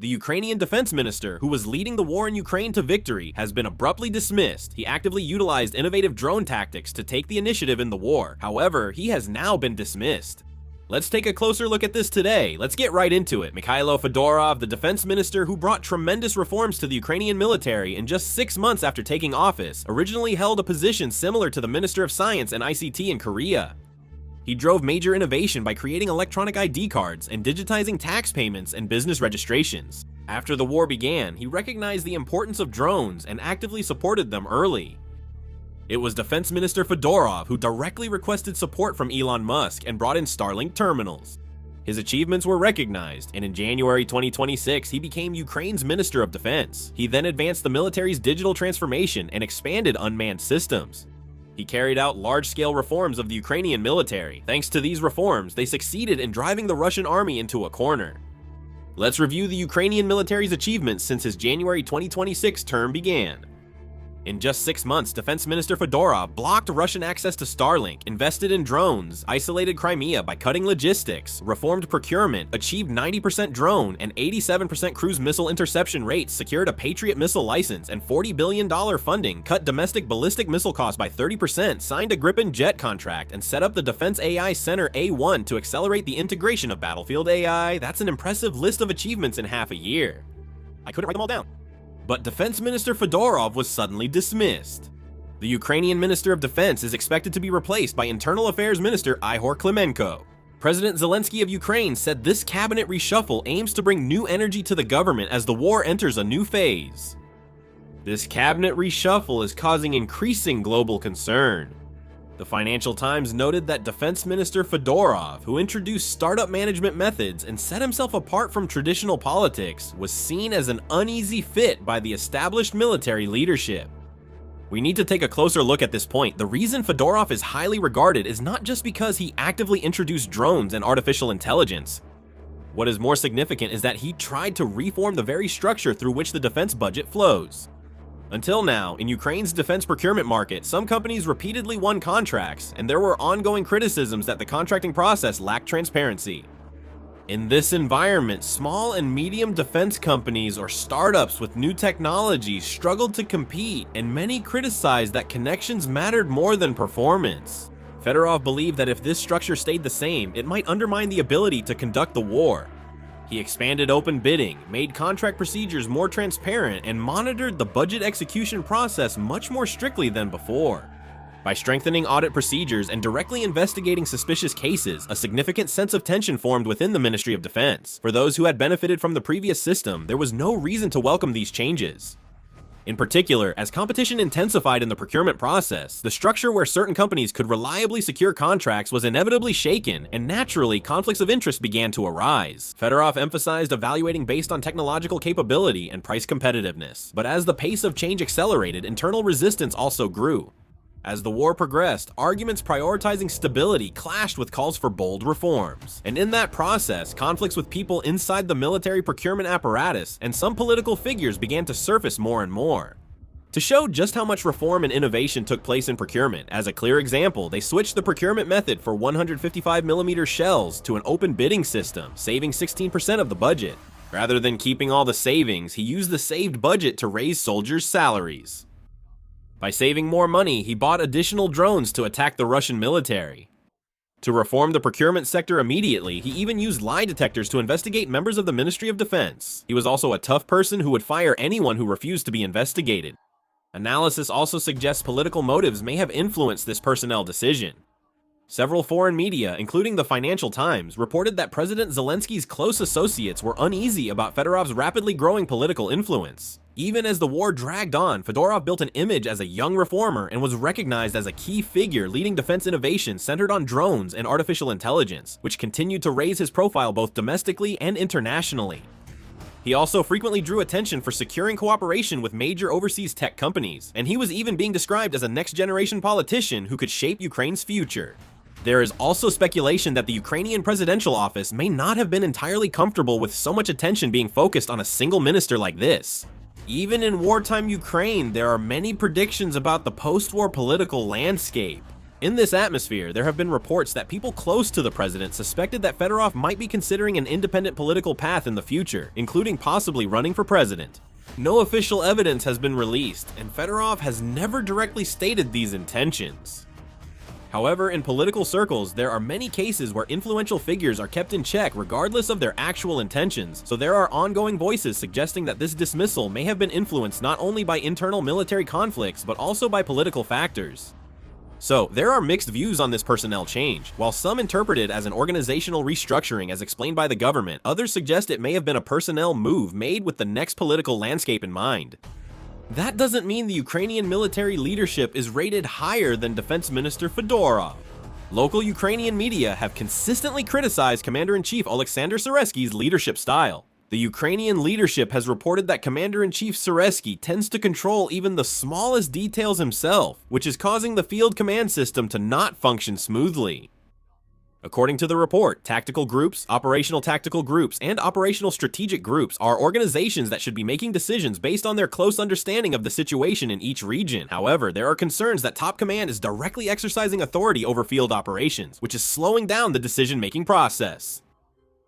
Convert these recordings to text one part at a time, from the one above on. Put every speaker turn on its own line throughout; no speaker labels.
The Ukrainian defense minister, who was leading the war in Ukraine to victory, has been abruptly dismissed. He actively utilized innovative drone tactics to take the initiative in the war. However, he has now been dismissed. Let's take a closer look at this today. Let's get right into it. Mikhailo Fedorov, the defense minister who brought tremendous reforms to the Ukrainian military in just 6 months after taking office, originally held a position similar to the Minister of Science and ICT in Korea. He drove major innovation by creating electronic ID cards and digitizing tax payments and business registrations. After the war began, he recognized the importance of drones and actively supported them early. It was Defense Minister Fedorov who directly requested support from Elon Musk and brought in Starlink terminals. His achievements were recognized, and in January 2026, he became Ukraine's Minister of Defense. He then advanced the military's digital transformation and expanded unmanned systems. He carried out large-scale reforms of the Ukrainian military. Thanks to these reforms, they succeeded in driving the Russian army into a corner. Let's review the Ukrainian military's achievements since his January 2026 term began. In just 6 months, Defense Minister Fedorov blocked Russian access to Starlink, invested in drones, isolated Crimea by cutting logistics, reformed procurement, achieved 90% drone and 87% cruise missile interception rates, secured a Patriot missile license and $40 billion funding, cut domestic ballistic missile costs by 30%, signed a Gripen jet contract, and set up the Defense AI Center A1 to accelerate the integration of battlefield AI. That's an impressive list of achievements in half a year. I couldn't write them all down. But Defense Minister Fedorov was suddenly dismissed. The Ukrainian Minister of Defense is expected to be replaced by Internal Affairs Minister Ihor Klimenko. President Zelensky of Ukraine said this cabinet reshuffle aims to bring new energy to the government as the war enters a new phase. This cabinet reshuffle is causing increasing global concern. The Financial Times noted that Defense Minister Fedorov, who introduced startup management methods and set himself apart from traditional politics, was seen as an uneasy fit by the established military leadership. We need to take a closer look at this point. The reason Fedorov is highly regarded is not just because he actively introduced drones and artificial intelligence. What is more significant is that he tried to reform the very structure through which the defense budget flows. Until now, in Ukraine's defense procurement market, some companies repeatedly won contracts, and there were ongoing criticisms that the contracting process lacked transparency. In this environment, small and medium defense companies or startups with new technologies struggled to compete, and many criticized that connections mattered more than performance. Fedorov believed that if this structure stayed the same, it might undermine the ability to conduct the war. He expanded open bidding, made contract procedures more transparent, and monitored the budget execution process much more strictly than before. By strengthening audit procedures and directly investigating suspicious cases, a significant sense of tension formed within the Ministry of Defense. For those who had benefited from the previous system, there was no reason to welcome these changes. In particular, as competition intensified in the procurement process, the structure where certain companies could reliably secure contracts was inevitably shaken, and naturally, conflicts of interest began to arise. Fedorov emphasized evaluating based on technological capability and price competitiveness. But as the pace of change accelerated, internal resistance also grew. As the war progressed, arguments prioritizing stability clashed with calls for bold reforms. And in that process, conflicts with people inside the military procurement apparatus and some political figures began to surface more and more. To show just how much reform and innovation took place in procurement, as a clear example, they switched the procurement method for 155mm shells to an open bidding system, saving 16% of the budget. Rather than keeping all the savings, he used the saved budget to raise soldiers' salaries. By saving more money, he bought additional drones to attack the Russian military. To reform the procurement sector immediately, he even used lie detectors to investigate members of the Ministry of Defense. He was also a tough person who would fire anyone who refused to be investigated. Analysis also suggests political motives may have influenced this personnel decision. Several foreign media, including the Financial Times, reported that President Zelensky's close associates were uneasy about Fedorov's rapidly growing political influence. Even as the war dragged on, Fedorov built an image as a young reformer and was recognized as a key figure leading defense innovation centered on drones and artificial intelligence, which continued to raise his profile both domestically and internationally. He also frequently drew attention for securing cooperation with major overseas tech companies, and he was even being described as a next-generation politician who could shape Ukraine's future. There is also speculation that the Ukrainian presidential office may not have been entirely comfortable with so much attention being focused on a single minister like this. Even in wartime Ukraine, there are many predictions about the post-war political landscape. In this atmosphere, there have been reports that people close to the president suspected that Fedorov might be considering an independent political path in the future, including possibly running for president. No official evidence has been released, and Fedorov has never directly stated these intentions. However, in political circles, there are many cases where influential figures are kept in check regardless of their actual intentions, so there are ongoing voices suggesting that this dismissal may have been influenced not only by internal military conflicts, but also by political factors. So, there are mixed views on this personnel change. While some interpret it as an organizational restructuring as explained by the government, others suggest it may have been a personnel move made with the next political landscape in mind. That doesn't mean the Ukrainian military leadership is rated higher than Defense Minister Fedorov. Local Ukrainian media have consistently criticized Commander-in-Chief Oleksandr Syrskyi's leadership style. The Ukrainian leadership has reported that Commander-in-Chief Zelensky tends to control even the smallest details himself, which is causing the field command system to not function smoothly. According to the report, tactical groups, operational tactical groups, and operational strategic groups are organizations that should be making decisions based on their close understanding of the situation in each region. However, there are concerns that top command is directly exercising authority over field operations, which is slowing down the decision-making process.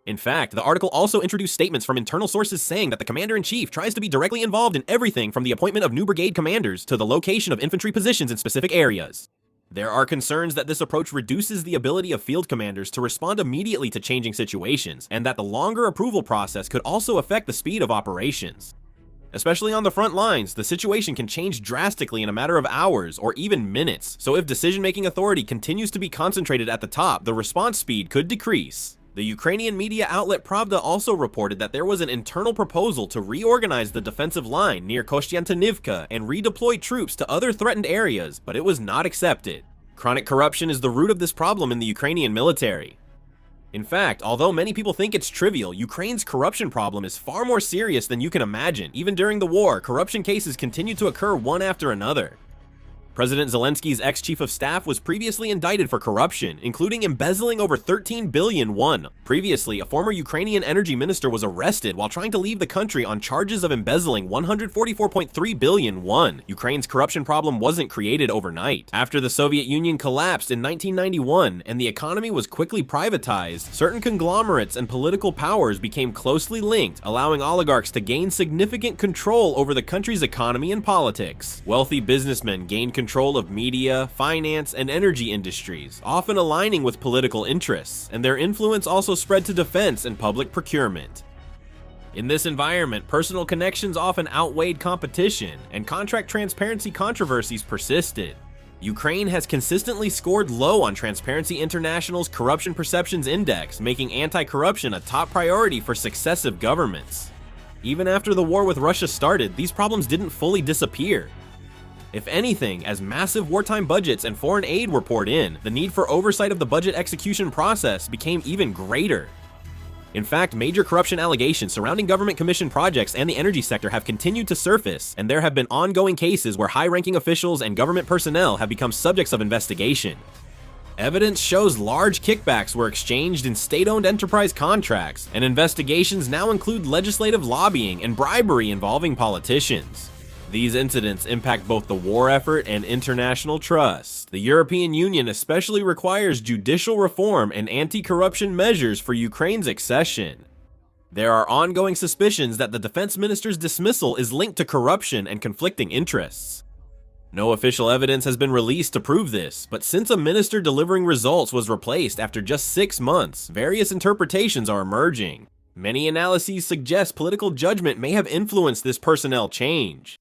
In fact, the article also introduced statements from internal sources saying that the commander-in-chief tries to be directly involved in everything from the appointment of new brigade commanders to the location of infantry positions in specific areas. There are concerns that this approach reduces the ability of field commanders to respond immediately to changing situations, and that the longer approval process could also affect the speed of operations. Especially on the front lines, the situation can change drastically in a matter of hours or even minutes, so if decision-making authority continues to be concentrated at the top, the response speed could decrease. The Ukrainian media outlet Pravda also reported that there was an internal proposal to reorganize the defensive line near Kostiantynivka and redeploy troops to other threatened areas, but it was not accepted. Chronic corruption is the root of this problem in the Ukrainian military. In fact, although many people think it's trivial, Ukraine's corruption problem is far more serious than you can imagine. Even during the war, corruption cases continue to occur one after another. President Zelensky's ex-chief of staff was previously indicted for corruption, including embezzling over 13 billion won. Previously, a former Ukrainian energy minister was arrested while trying to leave the country on charges of embezzling 144.3 billion won. Ukraine's corruption problem wasn't created overnight. After the Soviet Union collapsed in 1991 and the economy was quickly privatized, certain conglomerates and political powers became closely linked, allowing oligarchs to gain significant control over the country's economy and politics. Wealthy businessmen gained control of media, finance, and energy industries, often aligning with political interests, and their influence also spread to defense and public procurement. In this environment, personal connections often outweighed competition, and contract transparency controversies persisted. Ukraine has consistently scored low on Transparency International's Corruption Perceptions Index, making anti-corruption a top priority for successive governments. Even after the war with Russia started, these problems didn't fully disappear. If anything, as massive wartime budgets and foreign aid were poured in, the need for oversight of the budget execution process became even greater. In fact, major corruption allegations surrounding government-commissioned projects and the energy sector have continued to surface, and there have been ongoing cases where high-ranking officials and government personnel have become subjects of investigation. Evidence shows large kickbacks were exchanged in state-owned enterprise contracts, and investigations now include legislative lobbying and bribery involving politicians. These incidents impact both the war effort and international trust. The European Union especially requires judicial reform and anti-corruption measures for Ukraine's accession. There are ongoing suspicions that the defense minister's dismissal is linked to corruption and conflicting interests. No official evidence has been released to prove this, but since a minister delivering results was replaced after just 6 months, various interpretations are emerging. Many analyses suggest political judgment may have influenced this personnel change.